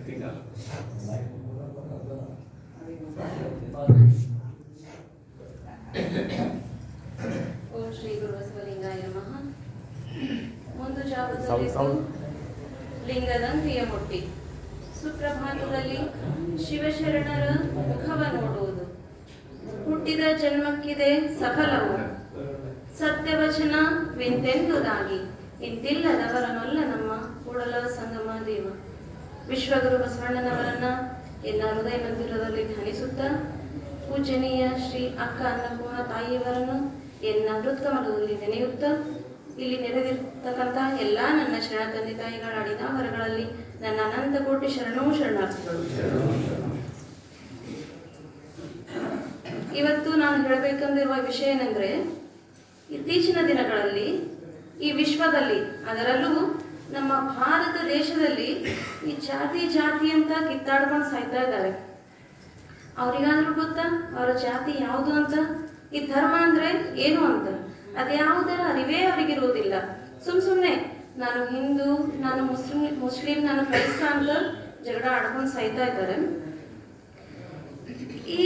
ಓಂ ಶ್ರೀ ಗುರು ಬಸವಲಿಂಗಾಯ ನಮಃ. ಒಂದು ಜಾವದಲ್ಲಿದ್ದು ಲಿಂಗದಂತಿಯ ಮುಟ್ಟಿ ಸುಪ್ರಭಾತದಲ್ಲಿ ಶಿವಶರಣರ ಮುಖವ ನೋಡುವುದು. ಹುಟ್ಟಿದ ಜನ್ಮಕ್ಕಿದೆ ಸಫಲವು ಸತ್ಯವಚನ ವಿಂತೆಂದುದಾಗಿ ಇಂತಿಲ್ಲದವರನೊಲ್ಲ ನಮ್ಮ ಕೂಡಲ ಸಂಗಮ ದೇವ. ವಿಶ್ವಗುರು ಬಸವಣ್ಣನವರನ್ನ ಎಲ್ಲ ಹೃದಯ ಮಂದಿರದಲ್ಲಿ ಧ್ಯಾನಿಸುತ್ತಾ ಪೂಜನೀಯ ಶ್ರೀ ಅಕ್ಕ ಅನ್ನಪೂರ್ಣ ತಾಯಿಯವರನ್ನು ಎಲ್ಲ ಹೃತ್ಕಮಲದಲ್ಲಿ ನೆನೆಯುತ್ತಾ ಇಲ್ಲಿ ನೆರೆದಿರ್ತಕ್ಕಂಥ ಎಲ್ಲ ನನ್ನ ಶರಣ ತಂದೆ ತಾಯಿಗಳ ಅಡಿದ ವರಗಳಲ್ಲಿ ನನ್ನ ಅನಂತ ಕೋಟಿ ಶರಣವೂ ಶರಣಾರ್ಥಿಗಳು. ಇವತ್ತು ನಾನು ಹೇಳಬೇಕೆಂದಿರುವ ವಿಷಯ ಏನೆಂದರೆ, ಇತ್ತೀಚಿನ ದಿನಗಳಲ್ಲಿ ಈ ವಿಶ್ವದಲ್ಲಿ, ಅದರಲ್ಲೂ ನಮ್ಮ ಭಾರತ ದೇಶದಲ್ಲಿ ಈ ಜಾತಿ ಅಂತ ಕಿತ್ತಾಡ್ಕೊಂಡು ಸಾಯ್ತಾ ಇದ್ದಾರೆ. ಅವರಿಗಾದ್ರೂ ಗೊತ್ತಾ ಅವರ ಜಾತಿ ಯಾವುದು ಅಂತ, ಈ ಧರ್ಮ ಅಂದ್ರೆ ಏನು ಅಂತ ಅದ್ಯಾವುದರ ಅರಿವೇ ಅವರಿಗಿರುವುದಿಲ್ಲ. ಸುಮ್ಮನೆ ನಾನು ಹಿಂದೂ, ನಾನು ಮುಸ್ಲಿಂ, ನಾನು ಕ್ರೈಸ್ತ ಅಂತ ಜಗಳ ಆಡ್ಕೊಂಡು ಸಾಯ್ತಾ ಇದ್ದಾರೆ. ಈ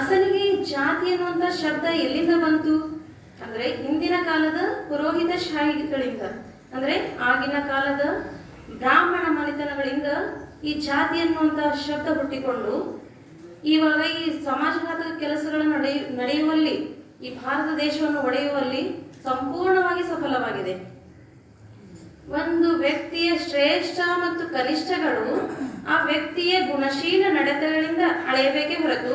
ಅಸಲಿಗೆ ಜಾತಿ ಅನ್ನುವಂಥ ಶಬ್ದ ಎಲ್ಲಿಂದ ಬಂತು ಅಂದ್ರೆ, ಹಿಂದಿನ ಕಾಲದ ಪುರೋಹಿತ ಶಾಹಿಗಳಿಂದ, ಅಂದ್ರೆ ಆಗಿನ ಕಾಲದ ಬ್ರಾಹ್ಮಣ ಮನೆತನಗಳಿಂದ ಈ ಜಾತಿ ಅನ್ನುವಂಥ ಶಬ್ದ ಹುಟ್ಟಿಕೊಂಡು ಇವಾಗ ಈ ಸಮಾಜಘಾತಕ ಕೆಲಸಗಳು ನಡೆಯುವಲ್ಲಿ, ಈ ಭಾರತ ದೇಶವನ್ನು ಒಡೆಯುವಲ್ಲಿ ಸಂಪೂರ್ಣವಾಗಿ ಸಫಲವಾಗಿದೆ. ಒಂದು ವ್ಯಕ್ತಿಯ ಶ್ರೇಷ್ಠ ಮತ್ತು ಕನಿಷ್ಠಗಳು ಆ ವ್ಯಕ್ತಿಯ ಗುಣಶೀಲ ನಡೆತಗಳಿಂದ ಅಳೆಯಬೇಕೇ ಹೊರತು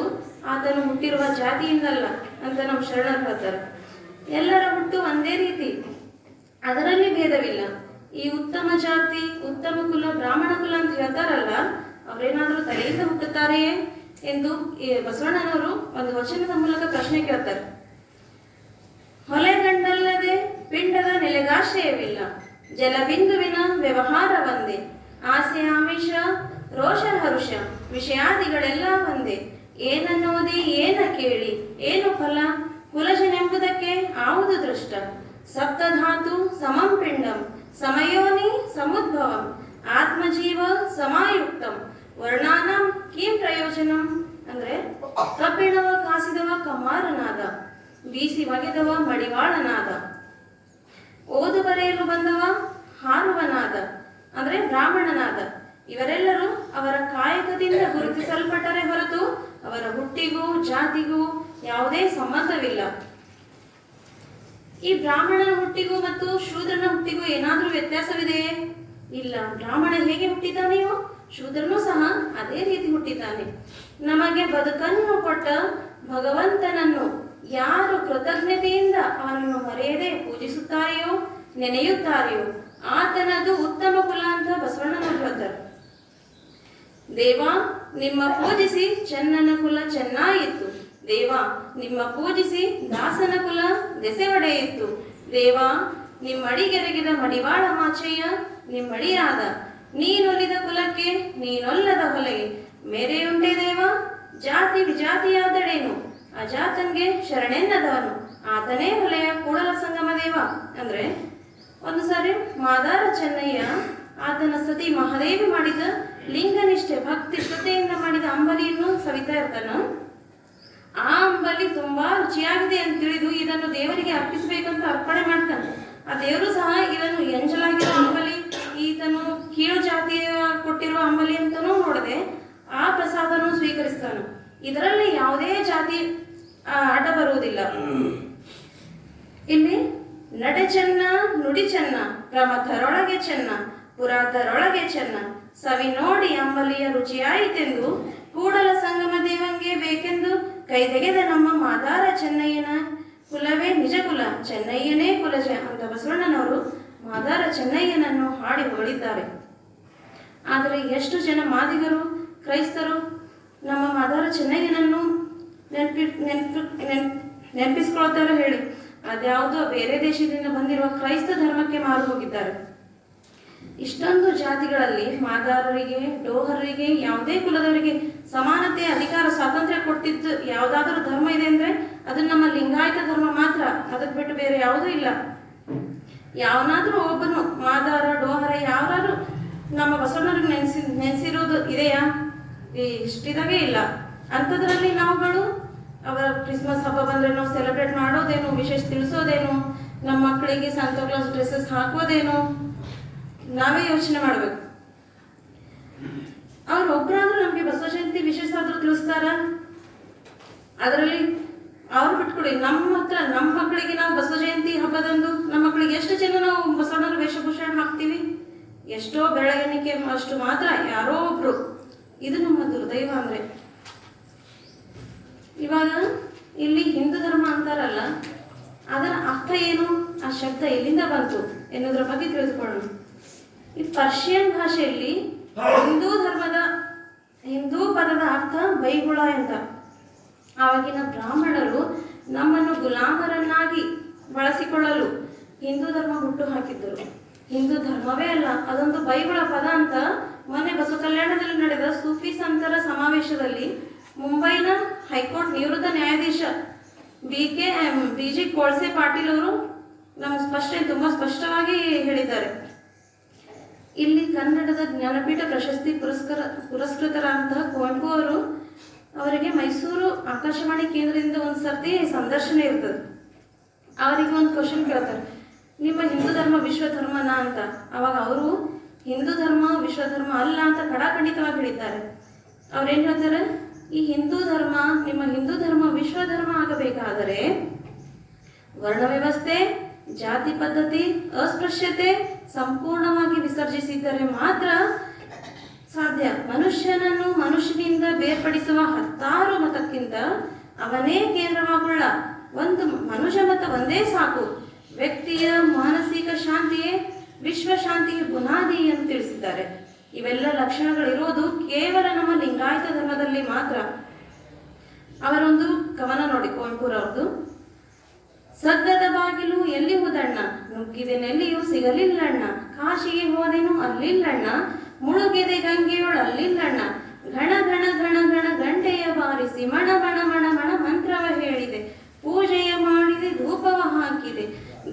ಆತನು ಹುಟ್ಟಿರುವ ಜಾತಿಯಿಂದಲ್ಲ ಅಂತ ನಮ್ಮ ಶರಣರು ಹೇಳ್ತಾರೆ. ಎಲ್ಲರ ಹುಟ್ಟು ಒಂದೇ ರೀತಿ, ಅದರಲ್ಲಿ ಭೇದವಿಲ್ಲ. ಈ ಉತ್ತಮ ಜಾತಿ, ಉತ್ತಮ ಕುಲ, ಬ್ರಾಹ್ಮಣ ಕುಲ ಅಂತ ಹೇಳ್ತಾರಲ್ಲ, ಅವರೇನಾದ್ರೂ ತಲೆಯಿಂದ ಹುಟ್ಟುತ್ತಾರೆಯೇ ಎಂದು ಬಸವಣ್ಣನವರು ಒಂದು ವಚನದ ಮೂಲಕ ಪ್ರಶ್ನೆ ಕೇಳ್ತಾರೆ. ಹೊಲೆಗಂಡಲ್ಲದೆ ಪಿಂಡದ ನೆಲೆಗಾಶ್ರಯವಿಲ್ಲ, ಜಲಬಿಂದುವಿನ ವ್ಯವಹಾರ ಒಂದೇ, ಆಸೆ ಆಮಿಷ ರೋಷ ಹರುಷ ವಿಷಯಾದಿಗಳೆಲ್ಲ ಒಂದೇ, ಏನನ್ನೋದಿ ಏನ ಕೇಳಿ ಏನು ಫಲ, ಕುಲಜನೆಂಬುದಕ್ಕೆ ಆವುದು ದೃಷ್ಟ, ಸಪ್ತಧಾತು ಸಮಂ ಪಿಂಡಂ ಸಮಯೋನಿ ಸಮುದ್ಭವಂ, ಆತ್ಮಜೀವ ಸಮಾಯುಕ್ತಂ ವರ್ಣಾನಂ ಕೀಂ ಪ್ರಯೋಜನಂ. ಅಂದ್ರೆ ಕಬ್ಬಿಣವ ಕಾಸಿದವ ಕಮ್ಮಾರನಾದ, ಬೀಸಿ ಒಗೆದವ ಮಡಿವಾಳನಾದ, ಓದು ಬರೆಯಲು ಬಂದವ ಹಾರುವನಾದ, ಅಂದ್ರೆ ಬ್ರಾಹ್ಮಣನಾದ. ಇವರೆಲ್ಲರೂ ಅವರ ಕಾಯಕದಿಂದ ಗುರುತಿಸಲ್ಪಟ್ಟರೆ ಹೊರತು ಅವರ ಹುಟ್ಟಿಗೂ ಜಾತಿಗೂ ಯಾವುದೇ ಸಂಬಂಧವಿಲ್ಲ. ಈ ಬ್ರಾಹ್ಮಣನ ಹುಟ್ಟಿಗೂ ಮತ್ತು ಶೂದ್ರನ ಹುಟ್ಟಿಗೂ ಏನಾದ್ರೂ ವ್ಯತ್ಯಾಸವಿದೆಯೇ? ಇಲ್ಲ. ಬ್ರಾಹ್ಮಣ ಹೇಗೆ ಹುಟ್ಟಿದ್ದಾನೆಯೋ ಶೂದ್ರನೂ ಸಹ ಅದೇ ರೀತಿ ಹುಟ್ಟಿದ್ದಾನೆ. ನಮಗೆ ಬದುಕನ್ನು ಕೊಟ್ಟ ಭಗವಂತನನ್ನು ಯಾರು ಕೃತಜ್ಞತೆಯಿಂದ ಅವನನ್ನು ಮರೆಯದೆ ಪೂಜಿಸುತ್ತಾರೆಯೋ, ನೆನೆಯುತ್ತಾರೆಯೋ, ಆತನದು ಉತ್ತಮ ಕುಲ ಅಂತ ಬಸವಣ್ಣನವರು ಹೇಳ್ತಾರೆ. ದೇವ ನಿಮ್ಮ ಪೂಜಿಸಿ ಚನ್ನನ ಕುಲ ಚೆನ್ನಾಯಿತು, ದೇವ ನಿಮ್ಮ ಪೂಜಿಸಿ ದಾಸನ ಕುಲ ದೆಸೆ ಒಡೆಯಿತು, ದೇವ ನಿಮ್ಮಡಿಗೆರಗಿದ ಮಡಿವಾಳ ಮಾಚಯ್ಯ ನಿಮ್ಮಡಿಯಾದ, ನೀನೊಲಿದ ಕುಲಕ್ಕೆ ನೀನೊಲ್ಲದ ಹೊಲೆಗೆ ಮೇರೆಯುಂಟೆ ದೇವ, ಜಾತಿ ವಿಜಾತಿಯಾದಡೇನು ಅಜಾತನ್ಗೆ ಶರಣೆನ್ನದವನು, ಆತನೇ ಹೊಲೆಯ ಕೂಡಲ ಸಂಗಮ ದೇವ. ಅಂದ್ರೆ ಒಂದು ಸಾರಿ ಮಾದಾರ ಚೆನ್ನಯ್ಯ ಆತನ ಸತಿ ಮಹಾದೇವಿ ಮಾಡಿದ ಲಿಂಗನಿಷ್ಠೆ ಭಕ್ತಿ ಶ್ರದ್ಧೆಯಿಂದ ಮಾಡಿದ ಅಂಬಲಿಯನ್ನು ಸವಿತಾ ಇರ್ತಾನ. ಆ ಅಂಬಲಿ ತುಂಬಾ ರುಚಿಯಾಗಿದೆ ಅಂತ ತಿಳಿದು ಇದನ್ನು ದೇವರಿಗೆ ಅರ್ಪಿಸಬೇಕಂತ ಅರ್ಪಣೆ ಮಾಡ್ತಾನೆ. ಆ ದೇವರು ಸಹ ಇದನ್ನು ಎಂಜಲಾಗಿರೋ ಅಂಬಲಿ, ಈತನು ಕೀಳು ಜಾತಿಯ ಕೊಟ್ಟಿರುವ ಅಂಬಲಿ ಅಂತನೂ ನೋಡದೆ ಆ ಪ್ರಸಾದನು ಸ್ವೀಕರಿಸ್ತಾನೆ. ಇದರಲ್ಲಿ ಯಾವುದೇ ಜಾತಿ ಅಡ್ಡ ಬರುವುದಿಲ್ಲ. ಇಲ್ಲಿ ನಡೆ ಚೆನ್ನ, ನುಡಿ ಚೆನ್ನ, ಪ್ರಮಥರೊಳಗೆ ಚೆನ್ನ, ಪುರಾತರೊಳಗೆ ಚೆನ್ನ, ಸವಿ ನೋಡಿ ಅಂಬಲಿಯ ರುಚಿಯಾಯಿತೆಂದು ಕೂಡಲ ಸಂಗಮ ದೇವಂಗೆ ಬೇಕೆಂದು ಕೈದೆಗೆದ ನಮ್ಮ ಮಾದಾರ ಚೆನ್ನಯ್ಯನ ಕುಲವೇ ನಿಜ ಕುಲ, ಚೆನ್ನಯ್ಯನೇ ಕುಲಜ ಅಂತ ಬಸವಣ್ಣನವರು ಮಾದಾರ ಚೆನ್ನಯ್ಯನನ್ನು ಹಾಡಿ ಹೊಗಳಿದ್ದಾರೆ. ಆದರೆ ಎಷ್ಟು ಜನ ಮಾದಿಗರು, ಕ್ರೈಸ್ತರು ನಮ್ಮ ಮಾದಾರ ಚೆನ್ನಯ್ಯನನ್ನು ನೆನಪಿಸ್ಕೊಳ್ತಾರೋ ಹೇಳಿ? ಅದ್ಯಾವುದೋ ಬೇರೆ ದೇಶದಿಂದ ಬಂದಿರುವ ಕ್ರೈಸ್ತ ಧರ್ಮಕ್ಕೆ ಮಾರು ಹೋಗಿದ್ದಾರೆ. ಇಷ್ಟೊಂದು ಜಾತಿಗಳಲ್ಲಿ ಮಾದಾರರಿಗೆ, ಡೋಹರರಿಗೆ, ಯಾವುದೇ ಕುಲದವರಿಗೆ ಸಮಾನತೆ, ಅಧಿಕಾರ, ಸ್ವಾತಂತ್ರ್ಯ ಕೊಟ್ಟಿದ್ದು ಯಾವುದಾದ್ರೂ ಧರ್ಮ ಇದೆ ಅಂದ್ರೆ ಅದು ನಮ್ಮ ಲಿಂಗಾಯತ ಧರ್ಮ ಮಾತ್ರ. ಅದಕ್ಕೆ ಬಿಟ್ಟು ಬೇರೆ ಯಾವುದೂ ಇಲ್ಲ. ಯಾವನಾದ್ರೂ ಒಬ್ಬನು ಮಾದಾರ, ಡೋಹರ ಯಾರಾದ್ರೂ ನಮ್ಮ ಬಸವಣ್ಣರಿಗೆ ನೆನೆಸಿರೋದು ಇದೆಯಾ? ಇಷ್ಟಿದಾಗೆ ಇಲ್ಲ. ಅಂಥದ್ರಲ್ಲಿ ನಾವುಗಳು ಅವರ ಕ್ರಿಸ್ಮಸ್ ಹಬ್ಬ ಬಂದರೆ ನಾವು ಸೆಲೆಬ್ರೇಟ್ ಮಾಡೋದೇನು, ವಿಶೇಷ ತಿಳಿಸೋದೇನು, ನಮ್ಮ ಮಕ್ಕಳಿಗೆ ಸಂತಾ ಕ್ಲಾಸ್ ಡ್ರೆಸ್ಸಸ್ ಹಾಕೋದೇನು, ನಾವೇ ಯೋಚನೆ ಮಾಡಬೇಕು. ಅವ್ರೊಬ್ಬರಾದ್ರೂ ನಮಗೆ ಬಸವ ಜಯಂತಿ ವಿಶೇಷ ಆದರೂ ತಿಳಿಸ್ತಾರ? ಅದರಲ್ಲಿ ಅವ್ರು ಬಿಟ್ಕೊಡಿ. ನಮ್ಮ ಮಕ್ಕಳಿಗೆ ನಾವು ಬಸವ ಜಯಂತಿ ಹಬ್ಬದಂದು ನಮ್ಮ ಮಕ್ಕಳಿಗೆ ಎಷ್ಟು ಜನ ನಾವು ಬಸವಣ್ಣನ ವೇಷಭೂಷಣ ಹಾಕ್ತೀವಿ? ಎಷ್ಟೋ ಬೆಳವಣಿಗೆ ಅಷ್ಟು ಮಾತ್ರ ಯಾರೋ ಒಬ್ರು. ಇದು ನಮ್ಮ ದುರ್ದೈವ. ಅಂದ್ರೆ ಇವಾಗ ಇಲ್ಲಿ ಹಿಂದೂ ಧರ್ಮ ಅಂತಾರಲ್ಲ, ಅದರ ಅರ್ಥ ಏನು, ಆ ಶಬ್ದ ಎಲ್ಲಿಂದ ಬಂತು ಎನ್ನುವುದರ ಬಗ್ಗೆ ತಿಳಿದುಕೊಳ್ಳೋಣ. ಈ ಪರ್ಷಿಯನ್ ಭಾಷೆಯಲ್ಲಿ ಹಿಂದೂ ಪದದ ಅರ್ಥ ಬೈಗುಳ ಅಂತ. ಆವಾಗಿನ ಬ್ರಾಹ್ಮಣರು ನಮ್ಮನ್ನು ಗುಲಾಮರನ್ನಾಗಿ ಬಳಸಿಕೊಳ್ಳಲು ಹಿಂದೂ ಧರ್ಮ ಹುಟ್ಟು ಹಾಕಿದ್ದರು. ಹಿಂದೂ ಧರ್ಮವೇ ಅಲ್ಲ, ಅದೊಂದು ಬೈಗುಳ ಪದ ಅಂತ ಮೊನ್ನೆ ಬಸವ ಕಲ್ಯಾಣದಲ್ಲಿ ನಡೆದ ಸೂಫಿ ಸಂತರ ಸಮಾವೇಶದಲ್ಲಿ ಮುಂಬೈನ ಹೈಕೋರ್ಟ್ ನಿವೃತ್ತ ನ್ಯಾಯಾಧೀಶ BG ಕೋಳ್ಸೆ ಪಾಟೀಲ್ ಅವರು ತುಂಬಾ ಸ್ಪಷ್ಟವಾಗಿ ಹೇಳಿದ್ದಾರೆ. ಇಲ್ಲಿ ಕನ್ನಡದ ಜ್ಞಾನಪೀಠ ಪ್ರಶಸ್ತಿ ಪುರಸ್ಕೃತರಾದಂತಹ ಕುವೆಂಪು ಅವರಿಗೆ ಮೈಸೂರು ಆಕಾಶವಾಣಿ ಕೇಂದ್ರದಿಂದ ಒಂದು ಸರ್ತಿ ಸಂದರ್ಶನ ಇರ್ತದೆ. ಅವರಿಗೆ ಒಂದು ಕ್ವಶನ್ ಕೇಳ್ತಾರೆ, ನಿಮ್ಮ ಹಿಂದೂ ಧರ್ಮ ವಿಶ್ವ ಧರ್ಮನಾ ಅಂತ. ಅವಾಗ ಅವರು ಹಿಂದೂ ಧರ್ಮ ವಿಶ್ವ ಧರ್ಮ ಅಲ್ಲ ಅಂತ ಖಡಾಖಂಡಿತವಾಗಿ ಹೇಳಿದ್ದಾರೆ. ಅವ್ರೇನು ಹೇಳ್ತಾರೆ, ಈ ನಿಮ್ಮ ಹಿಂದೂ ಧರ್ಮ ವಿಶ್ವ ಧರ್ಮ ಆಗಬೇಕಾದರೆ ವರ್ಣ ವ್ಯವಸ್ಥೆ, ಜಾತಿ ಪದ್ಧತಿ, ಅಸ್ಪೃಶ್ಯತೆ ಸಂಪೂರ್ಣವಾಗಿ ವಿಸರ್ಜಿಸಿದರೆ ಮಾತ್ರ ಸಾಧ್ಯ. ಮನುಷ್ಯನನ್ನು ಮನುಷ್ಯನಿಂದ ಬೇರ್ಪಡಿಸುವ 10 ಮತಕ್ಕಿಂತ ಅವನೇ ಕೇಂದ್ರವಾಗುಳ್ಳ ಒಂದು ಮನುಷ್ಯ ಮತ ಒಂದೇ ಸಾಕು. ವ್ಯಕ್ತಿಯ ಮಾನಸಿಕ ಶಾಂತಿಯೇ ವಿಶ್ವ ಶಾಂತಿಗೆ ಬುನಾದಿ ಎಂದು ತಿಳಿಸಿದ್ದಾರೆ. ಇವೆಲ್ಲ ಲಕ್ಷಣಗಳಿರೋದು ಕೇವಲ ನಮ್ಮ ಲಿಂಗಾಯತ ಧರ್ಮದಲ್ಲಿ ಮಾತ್ರ. ಅವರೊಂದು ಕವನ ನೋಡಿ, ಕುವೆಂಪುರವ್ರದ್ದು. ಸಗ್ಗದ ಬಾಗಿಲು ಎಲ್ಲಿ ಹೋದಣ್ಣ, ನುಗ್ಗಿದೆನೆಲ್ಲಿಯೂ ಸಿಗಲಿಲ್ಲಣ್ಣ, ಕಾಶಿಗೆ ಹೋದೆನು ಅಲ್ಲಿಲ್ಲಣ್ಣ, ಮುಳುಗೆದೆ ಗಂಗೆಯೊಳ ಅಲ್ಲಿಲ್ಲಣ್ಣ, ಘಣ ಘಣ ಘಣ ಘಣ ಗಂಟೆಯ ಬಾರಿಸಿ ಮಣ ಮಣ ಮಣ ಮಣ ಮಂತ್ರವ ಹೇಳಿದೆ, ಪೂಜೆಯ ಮಾಡಿದೆ ಧೂಪವ ಹಾಕಿದೆ,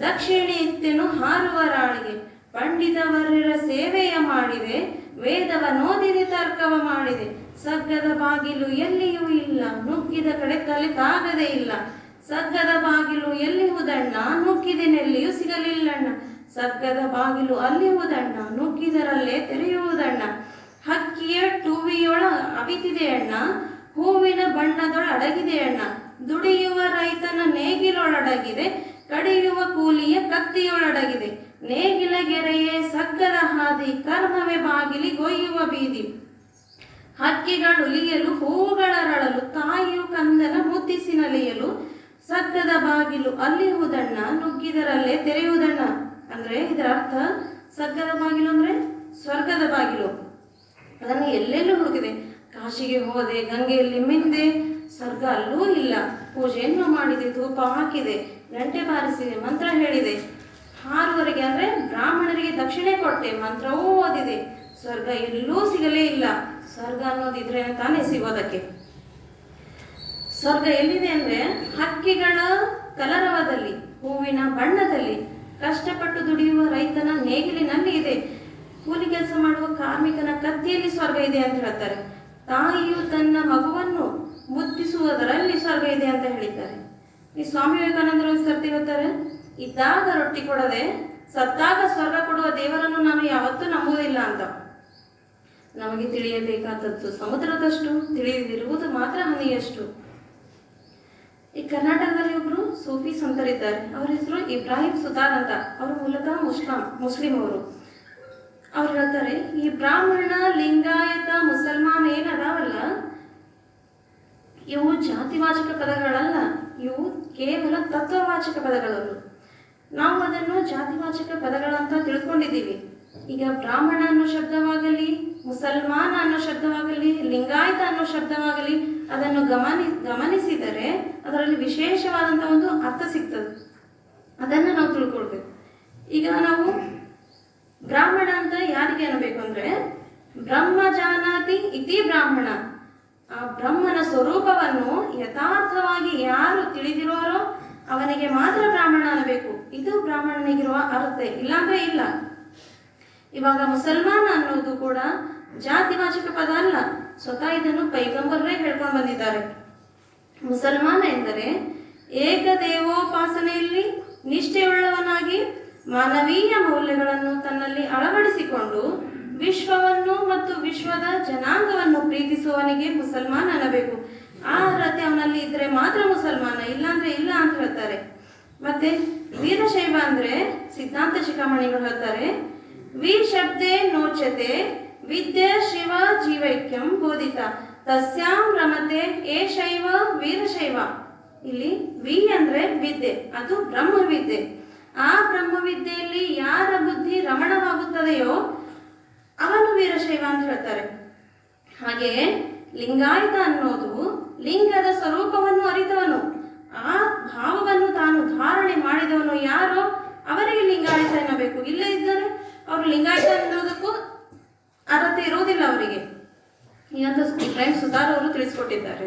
ದಕ್ಷಿಣೆ ಎತ್ತೆನು ಹಾರುವ ರಾಳಿಗೆ, ಪಂಡಿತವರ್ಯರ ಸೇವೆಯ ಮಾಡಿದೆ, ವೇದವ ನೋದಿದೆ ತರ್ಕವ ಮಾಡಿದೆ, ಸಗ್ಗದ ಬಾಗಿಲು ಎಲ್ಲಿಯೂ ಇಲ್ಲ, ನುಗ್ಗಿದ ಕಡೆ ತಲೆ ತಾಗದೇ ಇಲ್ಲ, ಸಗ್ಗದ ಬಾಗಿಲು ಎಲ್ಲಿ ಹುದಣ್ಣ, ನುಗ್ಗಿದೆನೆಲ್ಲಿಯೂ ಸಿಗಲಿಲ್ಲಣ್ಣ, ಸಗ್ಗದ ಬಾಗಿಲು ಅಲ್ಲಿ ಹುದಣ್ಣ, ನುಗ್ಗಿದರಲ್ಲೇ ತೆರೆಯುವುದಣ್ಣ, ಹಕ್ಕಿಯ ಟೂವಿಯೊಳ ಅವಿತಿದೆ ಅಣ್ಣ, ಹೂವಿನ ಬಣ್ಣದೊಳ ಅಡಗಿದೆ ಅಣ್ಣ, ದುಡಿಯುವ ರೈತನ ನೇಗಿಲೊಳಡಗಿದೆ, ಕಡಿಯುವ ಕೂಲಿಯ ಕತ್ತಿಯೊಳಡಗಿದೆ, ನೇಗಿಲ ಗೆರೆಯೇ ಸಗ್ಗದ ಹಾದಿ, ಕರ್ಮವೇ ಬಾಗಿಲಿ ಗೊಯ್ಯುವ ಬೀದಿ, ಹಕ್ಕಿಗಳುಲಿಯಲು ಹೂಗಳರಳಲು, ತಾಯಿಯು ಕಂದನ ಮುದ್ದಿಸಿನಲಿಯಲು, ಸಗ್ಗದ ಬಾಗಿಲು ಅಲ್ಲಿ ಹುದಣ್ಣ, ನುಗ್ಗಿದರಲ್ಲೇ ತೆರೆಯುವುದಣ್ಣ. ಅಂದ್ರೆ ಇದರ ಅರ್ಥ, ಸಗ್ಗದ ಬಾಗಿಲು ಅಂದ್ರೆ ಸ್ವರ್ಗದ ಬಾಗಿಲು. ಅದನ್ನು ಎಲ್ಲೆಲ್ಲೂ ಹುಡುಕಿದೆ. ಕಾಶಿಗೆ ಹೋದೆ, ಗಂಗೆಯಲ್ಲಿ ಮಿಂದೆ, ಸ್ವರ್ಗ ಅಲ್ಲೂ ಇಲ್ಲ. ಪೂಜೆಯನ್ನು ಮಾಡಿದೆ, ಧೂಪ ಹಾಕಿದೆ, ಗಂಟೆ ಬಾರಿಸಿದೆ, ಮಂತ್ರ ಹೇಳಿದೆ, 6ವರೆಗೆ ಅಂದ್ರೆ ಬ್ರಾಹ್ಮಣರಿಗೆ ದಕ್ಷಿಣೆ ಕೊಟ್ಟೆ, ಮಂತ್ರವೂ ಓದಿದೆ, ಸ್ವರ್ಗ ಎಲ್ಲೂ ಸಿಗಲೇ ಇಲ್ಲ. ಸ್ವರ್ಗ ಅನ್ನೋದಿದ್ರೆ ತಾನೇ ಸಿಗೋದಕ್ಕೆ. ಸ್ವರ್ಗ ಎಲ್ಲಿದೆ ಅಂದ್ರೆ ಹಕ್ಕಿಗಳ ಕಲರವದಲ್ಲಿ, ಹೂವಿನ ಬಣ್ಣದಲ್ಲಿ, ಕಷ್ಟಪಟ್ಟು ದುಡಿಯುವ ರೈತನ ನೇಗಿಲಿನಲ್ಲಿ ಇದೆ, ಕೂಲಿ ಕೆಲಸ ಮಾಡುವ ಕಾರ್ಮಿಕನ ಕತ್ತಿಯಲ್ಲಿ ಸ್ವರ್ಗ ಇದೆ ಅಂತ ಹೇಳ್ತಾರೆ. ತಾಯಿಯು ತನ್ನ ಮಗುವನ್ನು ಮುದ್ದಿಸುವುದರಲ್ಲಿ ಸ್ವರ್ಗ ಇದೆ ಅಂತ ಹೇಳಿದ್ದಾರೆ. ಈ ಸ್ವಾಮಿ ವಿವೇಕಾನಂದರು ಸರ್ತಿ ಹೇಳ್ತಾರೆ, ಇದ್ದಾಗ ರೊಟ್ಟಿ ಕೊಡದೆ ಸತ್ತಾಗ ಸ್ವರ್ಗ ಕೊಡುವ ದೇವರನ್ನು ನಾನು ಯಾವತ್ತೂ ನಂಬುವುದಿಲ್ಲ ಅಂತ. ನಮಗೆ ತಿಳಿಯಬೇಕಾದದ್ದು ಸಮುದ್ರದಷ್ಟು, ತಿಳಿದಿರುವುದು ಮಾತ್ರ ಹನಿಯಷ್ಟು. ಈ ಕರ್ನಾಟಕದಲ್ಲಿ ಒಬ್ರು ಸೂಫಿ ಸಂತರಿದ್ದಾರೆ. ಅವರ ಹೆಸರು ಇಬ್ರಾಹಿಂ ಸುತಾರ್ ಅಂತ. ಅವರು ಮೂಲತಃ ಮುಸ್ಲಿಂ ಅವರು. ಅವ್ರು ಹೇಳ್ತಾರೆ, ಈ ಬ್ರಾಹ್ಮಣ, ಲಿಂಗಾಯತ, ಮುಸಲ್ಮಾನ್ ಏನದಾವಲ್ಲ, ಇವು ಜಾತಿವಾಚಕ ಪದಗಳಲ್ಲ, ಇವು ಕೇವಲ ತತ್ವವಾಚಕ ಪದಗಳು. ನಾವು ಅದನ್ನು ಜಾತಿವಾಚಕ ಪದಗಳಂತ ತಿಳ್ಕೊಂಡಿದ್ದೀವಿ. ಈಗ ಬ್ರಾಹ್ಮಣ ಅನ್ನೋ ಶಬ್ದವಾಗಲಿ, ಮುಸಲ್ಮಾನ ಅನ್ನೋ ಶಬ್ದವಾಗಲಿ, ಲಿಂಗಾಯತ ಅನ್ನೋ ಶಬ್ದವಾಗಲಿ, ಅದನ್ನು ಗಮನಿಸಿದರೆ ಅದರಲ್ಲಿ ವಿಶೇಷವಾದಂಥ ಒಂದು ಅರ್ಥ ಸಿಗ್ತದೆ. ಅದನ್ನು ನಾವು ತಿಳ್ಕೊಳ್ಬೇಕು. ಈಗ ನಾವು ಬ್ರಾಹ್ಮಣ ಅಂತ ಯಾರಿಗೆ ಅನ್ನಬೇಕು ಅಂದ್ರೆ, ಬ್ರಹ್ಮ ಜಾನಾತಿ ಇತಿ ಬ್ರಾಹ್ಮಣ. ಆ ಬ್ರಹ್ಮನ ಸ್ವರೂಪವನ್ನು ಯಥಾರ್ಥವಾಗಿ ಯಾರು ತಿಳಿದಿರೋರೋ ಅವನಿಗೆ ಮಾತ್ರ ಬ್ರಾಹ್ಮಣ ಅನ್ನಬೇಕು. ಇದು ಬ್ರಾಹ್ಮಣನಿಗಿರುವ ಅರ್ಥ, ಇಲ್ಲಾಂದ್ರೆ ಇಲ್ಲ. ಇವಾಗ ಮುಸಲ್ಮಾನ ಅನ್ನೋದು ಕೂಡ ಜಾತಿವಾಚಕ ಪದ ಅಲ್ಲ, ಸ್ವತಃ ಇದನ್ನು ಪೈಗಂಬರೇ ಹೇಳ್ಕೊಂಡು ಬಂದಿದ್ದಾರೆ. ಮುಸಲ್ಮಾನ ಎಂದರೆ ಏಕದೇವೋಪಾಸನೆಯಲ್ಲಿ ನಿಷ್ಠೆಯುಳ್ಳವನಾಗಿ ಮಾನವೀಯ ಮೌಲ್ಯಗಳನ್ನು ತನ್ನಲ್ಲಿ ಅಳವಡಿಸಿಕೊಂಡು ವಿಶ್ವವನ್ನು ಮತ್ತು ವಿಶ್ವದ ಜನಾಂಗವನ್ನು ಪ್ರೀತಿಸುವವನಿಗೆ ಮುಸಲ್ಮಾನ ಅನ್ನಬೇಕು. ಆ ಅರ್ಹತೆ ಅವನಲ್ಲಿ ಇದ್ರೆ ಮಾತ್ರ ಮುಸಲ್ಮಾನ, ಇಲ್ಲಾಂದ್ರೆ ಇಲ್ಲ ಅಂತ ಹೇಳ್ತಾರೆ. ಮತ್ತೆ ವೀರಶೈವ ಅಂದ್ರೆ ಸಿದ್ಧಾಂತ ಶಿಖಾಮಣಿಗಳು ಹೇಳ್ತಾರೆ, ವಿ ಶಬ್ದೇ ನೋಚತೆ ವಿದ್ಯೆ ಶಿವ ಜೀವೈಕ್ಯಂ ಬೋಧಿತ ತಸ್ಯಾಂ ರಮತೆ ಏ ಶೈವ ವೀರಶೈವ. ಇಲ್ಲಿ ವಿ ಅಂದ್ರೆ ವಿದ್ಯೆ, ಅದು ಬ್ರಹ್ಮವಿದ್ಯೆ. ಆ ಬ್ರಹ್ಮವಿದ್ಯೆಯಲ್ಲಿ ಯಾರ ಬುದ್ಧಿ ರಮಣವಾಗುತ್ತದೆಯೋ ಅವನು ವೀರಶೈವ ಅಂತ ಹೇಳ್ತಾರೆ. ಹಾಗೆಯೇ ಲಿಂಗಾಯತ ಅನ್ನೋದು ಲಿಂಗದ ಸ್ವರೂಪವನ್ನು ಅರಿತವನು, ಆ ಭಾವವನ್ನು ತಾನು ಧಾರಣೆ ಮಾಡಿದವನು ಯಾರೋ ಅವರಿಗೆ ಲಿಂಗಾಯತ ಎನ್ನಬೇಕು. ಇಲ್ಲೇ ಇದ್ದರೆ ಅವರು ಲಿಂಗಾಯತ ಅನ್ನೋದಕ್ಕೂ ಅರ್ಹತೆ ಇರೋದಿಲ್ಲ ಅವರಿಗೆ. ಈಗಂತ ಫ್ರೆಂಡ್ ಸುಧಾರ್ ಅವರು ತಿಳಿಸ್ಕೊಟ್ಟಿದ್ದಾರೆ.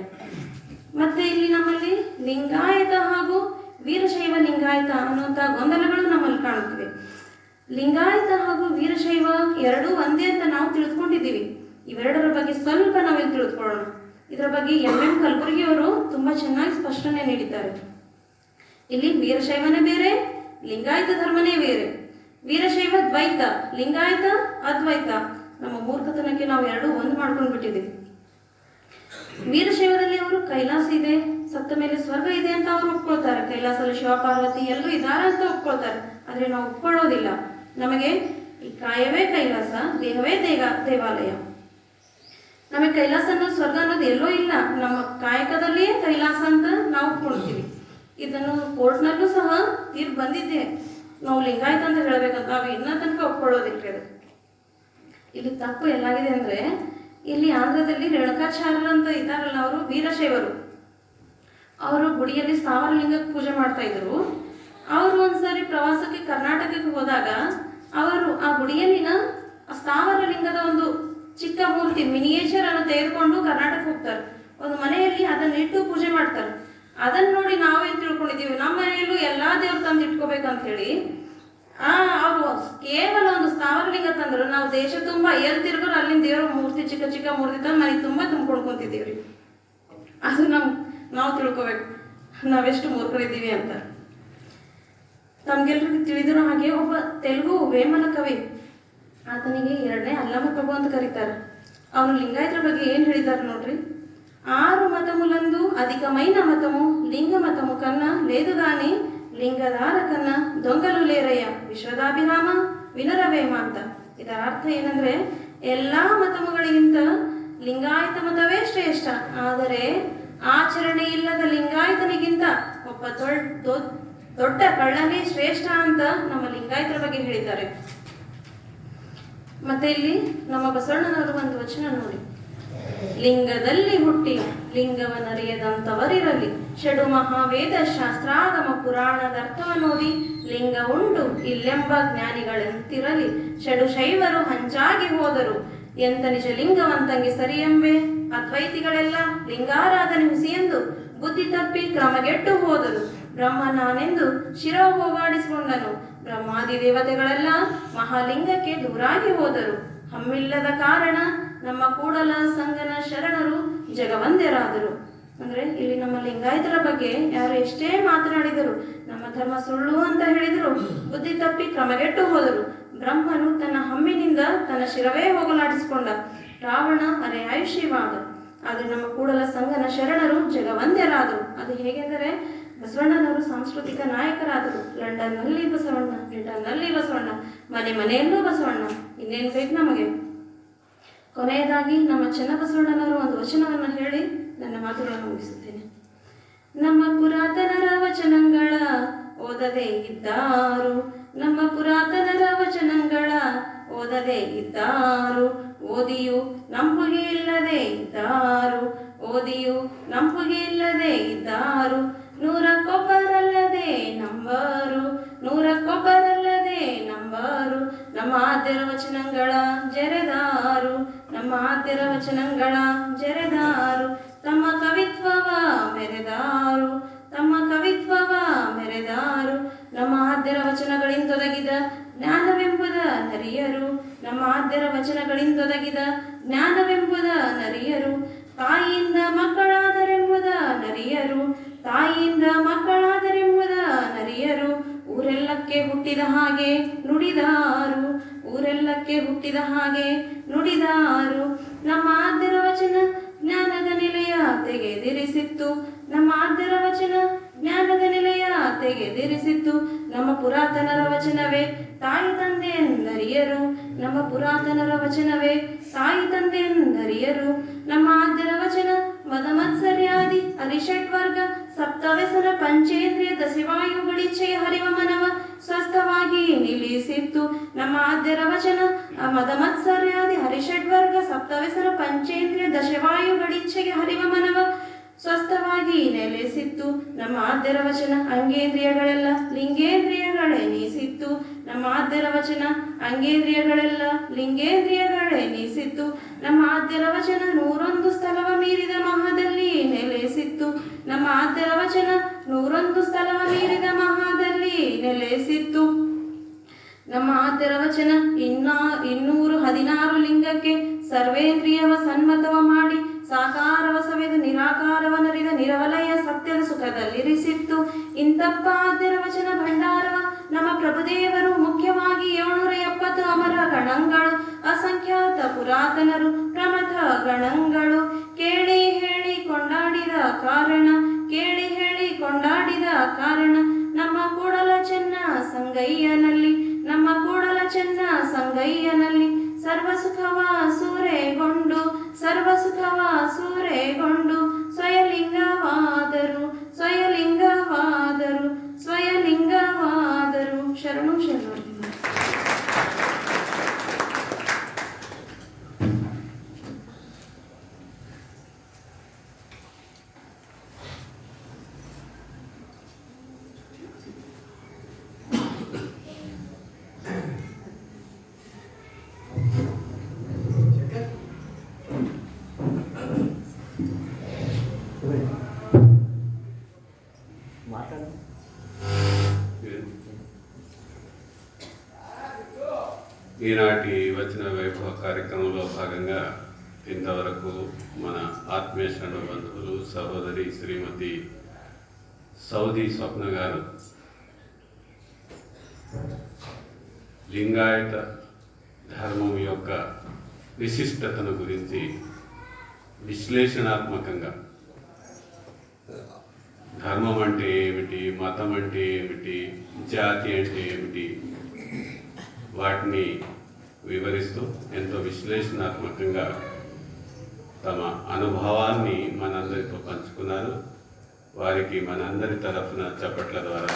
ಮತ್ತೆ ಇಲ್ಲಿ ನಮ್ಮಲ್ಲಿ ಲಿಂಗಾಯತ ಹಾಗೂ ವೀರಶೈವ ಲಿಂಗಾಯತ ಅನ್ನುವಂಥ ಗೊಂದಲಗಳು ನಮ್ಮಲ್ಲಿ ಕಾಣುತ್ತಿವೆ. ಲಿಂಗಾಯತ ಹಾಗೂ ವೀರಶೈವ ಎರಡೂ ಒಂದೇ ಅಂತ ನಾವು ತಿಳಿದುಕೊಂಡಿದ್ದೀವಿ. ಇವೆರಡರ ಬಗ್ಗೆ ಸ್ವಲ್ಪ ನಾವಿಲ್ಲಿ ತಿಳಿದುಕೊಳ್ಳೋಣ. ಇದರ ಬಗ್ಗೆ ಎಂ ಕಲಬುರ್ಗಿ ಅವರು ತುಂಬಾ ಚೆನ್ನಾಗಿ ಸ್ಪಷ್ಟನೆ ನೀಡಿದ್ದಾರೆ. ಇಲ್ಲಿ ವೀರಶೈವನೇ ಬೇರೆ, ಲಿಂಗಾಯತ ಧರ್ಮನೇ ಬೇರೆ. ವೀರಶೈವ ದ್ವೈತ, ಲಿಂಗಾಯತ ಅದ್ವೈತ. ನಮ್ಮ ಮೂರ್ಖತನಕ್ಕೆ ನಾವು ಎರಡೂ ಒಂದು ಮಾಡ್ಕೊಂಡು ಬಿಟ್ಟಿದ್ದೀವಿ. ವೀರಶೈವದಲ್ಲಿ ಅವರು ಕೈಲಾಸ ಇದೆ, ಸತ್ತ ಮೇಲೆ ಸ್ವರ್ಗ ಇದೆ ಅಂತ ಅವರು ಒಪ್ಕೊಳ್ತಾರೆ. ಕೈಲಾಸದಲ್ಲಿ ಶಿವ ಪಾರ್ವತಿ ಎಲ್ಲರೂ ಇದ್ದಾರೆ ಅಂತ ಒಪ್ಕೊಳ್ತಾರೆ. ಆದ್ರೆ ನಾವು ಒಪ್ಕೊಳ್ಳೋದಿಲ್ಲ. ನಮಗೆ ಈ ಕಾಯವೇ ಕೈಲಾಸ, ದೇಹವೇ ದೇವಾಲಯ. ನಮಗೆ ಕೈಲಾಸ ಅನ್ನೋದು ಸ್ವರ್ಗ ಅನ್ನೋದು ಎಲ್ಲೋ ಇಲ್ಲ, ನಮ್ಮ ಕಾಯಕದಲ್ಲಿಯೇ ಕೈಲಾಸ ಅಂತ ನಾವು ಒಪ್ಕೊಳ್ತೀವಿ. ಇದನ್ನು ಕೋರ್ಟ್ನಲ್ಲೂ ಸಹ ತೀರ್ಪು ಬಂದಿದ್ದೆ. ನಾವು ಲಿಂಗಾಯತ ಅಂತ ಹೇಳ್ಬೇಕಂತ ನಾವು ಇನ್ನೂ ತನಕ ಒಪ್ಕೊಳ್ಳೋದಿಲ್ಲ. ಇಲ್ಲಿ ತಪ್ಪು ಎಲ್ಲಾಗಿದೆ ಅಂದ್ರೆ, ಇಲ್ಲಿ ಆಂಧ್ರದಲ್ಲಿ ರೇಣುಕಾಚಾರ್ಯರು ಅಂತ ಇದ್ದಾರಲ್ಲ, ಅವರು ವೀರಶೈವರು. ಅವರು ಗುಡಿಯಲ್ಲಿ ಸ್ಥಾವರ ಲಿಂಗಕ್ಕೆ ಪೂಜೆ ಮಾಡ್ತಾ ಇದ್ರು. ಅವರು ಒಂದ್ಸರಿ ಪ್ರವಾಸಕ್ಕೆ ಕರ್ನಾಟಕಕ್ಕೆ ಹೋದಾಗ ಅವರು ಆ ಗುಡಿಯಲ್ಲಿನ ಸ್ಥಾವರ ಲಿಂಗದ ಒಂದು ಚಿಕ್ಕ ಮೂರ್ತಿ ಮಿನಿಯೇಚರ್ ಅನ್ನು ತೆಗೆದುಕೊಂಡು ಕರ್ನಾಟಕ ಹೋಗ್ತಾರೆ. ಒಂದು ಮನೆಯಲ್ಲಿ ಅದನ್ನ ಇಟ್ಟು ಪೂಜೆ ಮಾಡ್ತಾರೆ. ಅದನ್ನ ನೋಡಿ ನಾವೇನ್ ತಿಳ್ಕೊಂಡಿದ್ದೀವಿ, ನಮ್ಮ ಮನೆಯಲ್ಲೂ ಎಲ್ಲಾ ದೇವ್ರು ತಂದು ಇಟ್ಕೋಬೇಕಂತ ಹೇಳಿ ಅವರು ಕೇವಲ ಒಂದು ಸ್ಥಾವರ ಲಿಂಗ ತಂದ್ರು. ನಾವು ದೇಶ ತುಂಬಾ ಎಲ್ಲಿ ತಿರ್ಗೋರು ಅಲ್ಲಿಂದ ದೇವ್ರ ಮೂರ್ತಿ ಚಿಕ್ಕ ಚಿಕ್ಕ ಮೂರ್ತಿ ತಂದು ಮನೆ ತುಂಬಾ ತುಂಬ್ಕೊಂಡು ಕುಂತಿದ್ದೀವ್ರಿ. ಅದು ನಾವು ತಿಳ್ಕೊಬೇಕು ನಾವೆಷ್ಟು ಮೂರ್ಖರಿದ್ದೀವಿ ಅಂತ. ತಮ್ಗೆಲ್ರಿಗೂ ತಿಳಿದಿರೋ ಹಾಗೆ ಒಬ್ಬ ತೆಲುಗು ವೇಮನ ಕವಿ, ಆತನಿಗೆ ಎರಡನೇ ಅಲ್ಲಮ ಪ್ರಭು ಅಂತ ಕರೀತಾರೆ. ಅವನು ಲಿಂಗಾಯತರ ಬಗ್ಗೆ ಏನ್ ಹೇಳಿದಾರೆ ನೋಡ್ರಿ. 6 మతములందు అధికమైన మతము లింగ మతము కన్నా లేదు గాని ಲಿಂಗದಾರ ಕನ್ನ ದೊಂಗಲು ಲೇರಯ್ಯ ವಿಶ್ವದಾಭಿರಾಮ ವಿನರವೇಮ ಅಂತ. ಇದರ ಅರ್ಥ ಏನಂದ್ರೆ, ಎಲ್ಲಾ ಮತముಗಳಿಗಿಂತ ಲಿಂಗಾಯತ ಮತವೇ ಶ್ರೇಷ್ಠ, ಆದರೆ ಆಚರಣೆ ಇಲ್ಲದ ಲಿಂಗಾಯತನಿಗಿಂತ ಒಬ್ಬ ದೊಡ್ಡ ಕಳ್ಳನೇ ಶ್ರೇಷ್ಠ ಅಂತ ನಮ್ಮ ಲಿಂಗಾಯತರ ಬಗ್ಗೆ ಹೇಳಿದ್ದಾರೆ. ಮತ್ತೆ ಇಲ್ಲಿ ನಮ್ಮ ಬಸವಣ್ಣನವರು ಒಂದು ವಚನ ನೋಡಿ, ಲಿಂಗದಲ್ಲಿ ಹುಟ್ಟಿ ಲಿಂಗವನ್ನರಿಯದಂತವರಿರಲಿ, ಷಡು ಮಹಾವೇದ ಶಾಸ್ತ್ರಾಗಮ ಪುರಾಣದ ಅರ್ಥವನ್ನೋದಿ ಲಿಂಗ ಉಂಟು ಇಲ್ಲೆಂಬ ಜ್ಞಾನಿಗಳೆಂತಿರಲಿ, ಷಡು ಶೈವರು ಹಂಚಾಗಿ ಹೋದರು ಎಂತ ನಿಜ ಲಿಂಗವಂತಂಗೆ ಸರಿಯೆಂಬೆ, ಅದ್ವೈತಿಗಳೆಲ್ಲ ಲಿಂಗಾರಾಧನೆ ಹುಸಿಯೆಂದು ಬುದ್ಧಿ ತಪ್ಪಿ ಕ್ರಮಗೆಟ್ಟು ಹೋದರು, ಬ್ರಹ್ಮ ನಾನೆಂದು ಶಿರೋ ಹೋಗಾಡಿಸಿಕೊಂಡನು, ಬ್ರಹ್ಮಾದಿ ದೇವತೆಗಳೆಲ್ಲ ಮಹಾಲಿಂಗಕ್ಕೆ ದೂರಾಗಿ ಹೋದರು, ಹಮ್ಮಿಲ್ಲದ ಕಾರಣ ನಮ್ಮ ಕೂಡಲ ಸಂಗನ ಶರಣರು ಜಗವಂದ್ಯರಾದರು. ಅಂದ್ರೆ ಇಲ್ಲಿ ನಮ್ಮ ಲಿಂಗಾಯತರ ಬಗ್ಗೆ ಯಾರು ಎಷ್ಟೇ ಮಾತನಾಡಿದರು, ನಮ್ಮ ಧರ್ಮ ಸುಳ್ಳು ಅಂತ ಹೇಳಿದರು, ಬುದ್ಧಿ ತಪ್ಪಿ ಕ್ರಮಗೆಟ್ಟು ಹೋದರು, ಬ್ರಹ್ಮನು ತನ್ನ ಹಮ್ಮಿನಿಂದ ತನ್ನ ಶಿರವೇ ಹೋಗಲಾಡಿಸಿಕೊಂಡ, ರಾವಣ ಅರೆ ಆಯುಷ್ಯವಾದ, ಆದ್ರೆ ನಮ್ಮ ಕೂಡಲ ಸಂಗನ ಶರಣರು ಜಗವಂದ್ಯರಾದರು. ಅದು ಹೇಗೆಂದರೆ, ಬಸವಣ್ಣನವರು ಸಾಂಸ್ಕೃತಿಕ ನಾಯಕರಾದರು. ಲಂಡನ್ನಲ್ಲಿ ಬಸವಣ್ಣ, ಬ್ರಿಟನ್ನಲ್ಲಿ ಬಸವಣ್ಣ, ಮನೆಯಲ್ಲೂ ಬಸವಣ್ಣ, ಇನ್ನೇನು ಬೇಕು ನಮಗೆ. ಕೊನೆಯದಾಗಿ ನಮ್ಮ ಚೆನ್ನಬಸವಣ್ಣನವರು ಒಂದು ವಚನವನ್ನು ಹೇಳಿ ನನ್ನ ಮಾತುಗಳನ್ನು ಮುಗಿಸುತ್ತೇನೆ. ನಮ್ಮ ಪುರಾತನರ ವಚನಗಳ ಓದದೆ ಇದ್ದಾರು, ನಮ್ಮ ಪುರಾತನರ ವಚನಗಳ ಓದದೆ ಇದ್ದಾರು, ಓದಿಯು ನಂಬುಗೆ ಇಲ್ಲದೆ ಇದ್ದಾರು, ಓದಿಯು ನಂಬುಗೆ ಇಲ್ಲದೆ ಇದ್ದಾರು, ನೂರಕ್ಕೊಬ್ಬರಲ್ಲದೆ ನಂಬರು, ನೂರಕ್ಕೊಬ್ಬರಲ್ಲದೆ ನಂಬರು, ನಮ್ಮ ಆದ್ಯರ ವಚನಗಳ ಜರೆದಾರು, ನಮ್ಮ ಆದ್ಯರ ವಚನಗಳ ಜರೆದಾರು, ತಮ್ಮ ಕವಿತ್ವವ ಮೆರೆದಾರು, ತಮ್ಮ ಕವಿತ್ವವ ಮೆರೆದಾರು, ನಮ್ಮ ಆದ್ಯರ ವಚನಗಳಿಂದೊದಗಿದ ಜ್ಞಾನವೆಂಬುದ ನರಿಯರು. ನಮ್ಮ ಆದ್ಯರ ವಚನಗಳಿಂದೊದಗಿದ ಜ್ಞಾನವೆಂಬುದ ನರಿಯರು. ತಾಯಿಯಿಂದ ಮಕ್ಕಳಾದರೆಂಬುದ ನರಿಯರು. ತಾಯಿಯಿಂದ ಮಕ್ಕಳಾದರೆಂಬುದ ನರಿಯರು. ಊರೆಲ್ಲಕ್ಕೆ ಹುಟ್ಟಿದ ಹಾಗೆ ನುಡಿದಾರು. ಊರೆಲ್ಲಕ್ಕೆ ಹುಟ್ಟಿದ ಹಾಗೆ ನುಡಿದಾರು. ನಮ್ಮ ಆದ್ಯರ ವಚನ ಜ್ಞಾನದ ನಿಲಯ ತೆಗೆದಿರಿಸಿತ್ತು. ನಮ್ಮ ಆದ್ಯರ ವಚನ ಜ್ಞಾನದ ನಿಲಯ ತೆಗೆದಿರಿಸಿತ್ತು. ನಮ್ಮ ಪುರಾತನರ ವಚನವೇ ತಾಯಿ ತಂದೆ ಎಂದರಿಯರು. ನಮ್ಮ ಪುರಾತನರ ವಚನವೇ ತಾಯಿ ತಂದೆ ಎಂದರಿಯರು. ನಮ್ಮ ಆದ್ಯರ ವಚನ ಮದಮತ್ಸರ್ಯಾದಿ ಅರಿಷಡ್ವರ್ಗ ಸಪ್ತವ್ಯಸನ ಪಂಚೇಂದ್ರಿಯ ದಶವಾಯುಗಳಿಚ್ಛೆಯ ಹರಿವ ಮನವ ಸ್ವಸ್ಥವಾಗಿ ನಿಲ್ಲಿಸಿತ್ತು. ನಮ್ಮ ಆದ್ಯರ ವಚನ ಮದಮತ್ಸರ್ಯಾದಿ ಹರಿಷಡ್ವರ್ಗ ಸಪ್ತವ್ಯಸನ ಪಂಚೇಂದ್ರಿಯ ದಶವಾಯುಗಳಿಚ್ಛೆಗೆ ಹರಿವ ಮನವ ಸ್ವಸ್ಥವಾಗಿ ನೆಲೆಸಿತ್ತು. ನಮ್ಮ ಆದ್ಯರ ವಚನ ಅಂಗೇಂದ್ರಿಯಗಳೆಲ್ಲ ಲಿಂಗೇಂದ್ರಿಯಗಳೆನಿಸಿತ್ತು. ನಮ್ಮ ಆದ್ಯರ ವಚನ ಅಂಗೇಂದ್ರಿಯಗಳೆಲ್ಲ ಲಿಂಗೇಂದ್ರಿಯಗಳೆನಿಸಿತ್ತು. ನಮ್ಮ ಆದ್ಯರ ವಚನ 101 ಸ್ಥಳವ ಮೀರಿದ ಮಹಾದಲ್ಲಿ ನೆಲೆಸಿತ್ತು. ನಮ್ಮ ಆದ್ಯರ ವಚನ 101 ಸ್ಥಳವ ಮೀರಿದ ಮಹಾದಲ್ಲಿ ನೆಲೆಸಿತ್ತು. ನಮ್ಮ ಆದ್ಯರ ವಚನ 216 ಲಿಂಗಕ್ಕೆ ಸರ್ವೇಂದ್ರಿಯವ ಸನ್ಮತವ ಮಾಡಿ ಸಾಕಾರವ ಸವೆದು ನಿರಾಕಾರವನರಿದ ನಿರವಲಯ ಸತ್ಯದ ಸುಖದಲ್ಲಿರಿಸಿತ್ತು. ಇಂತಪ್ಪ ಆದ್ಯರ ವಚನ ಭಂಡಾರವ ನಮ್ಮ ಪ್ರಭುದೇವರು ಮುಖ್ಯವಾಗಿ 770 ಅಮರ ಗಣಗಳು ಅಸಂಖ್ಯಾತ ಪುರಾತನರು ಪ್ರಮಥ ಗಣಗಳು ಕೇಳಿ ಹೇಳಿ ಕೊಂಡಾಡಿದ ಕಾರಣ ಕೇಳಿ ಹೇಳಿ ಕೊಂಡಾಡಿದ ಕಾರಣ ನಮ್ಮ ಕೂಡಲ ಚೆನ್ನ ಸಂಗಯ್ಯನಲ್ಲಿ ನಮ್ಮ ಕೂಡಲ ಚೆನ್ನ ಸಂಗಯ್ಯನಲ್ಲಿ ಸರ್ವಸುಖವ ಸೂರೆಗೊಂಡು ಸರ್ವಸುಖವ ಸೂರೆಗೊಂಡು ಸ್ವಯಲಿಂಗವಾದರು ಸ್ವಯಲಿಂಗವಾದರು ಸ್ವಯಲಿಂಗವಾದರು. ಶರಣು ಶರಣು. ఈనాటి వచన వైభవ కార్యక్రమంలో భాగంగా ఇంతవరకు మన ఆత్మీయ శ్రమ బంధువులు సహోదరి శ్రీమతి సౌదీ స్వప్న గారు లింగాయత ధర్మం యొక్క విశిష్టతను గురించి విశ్లేషణాత్మకంగా ధర్మం అంటే ఏమిటి, మతం అంటే ఏమిటి, జాతి అంటే ఏమిటి వాటిని వివరిస్తూ ఎంతో విశ్లేషణాత్మకంగా తమ అనుభవాన్ని మనందరితో పంచుకున్నారు. వారికి మనందరి తరఫున చప్పట్ల ద్వారా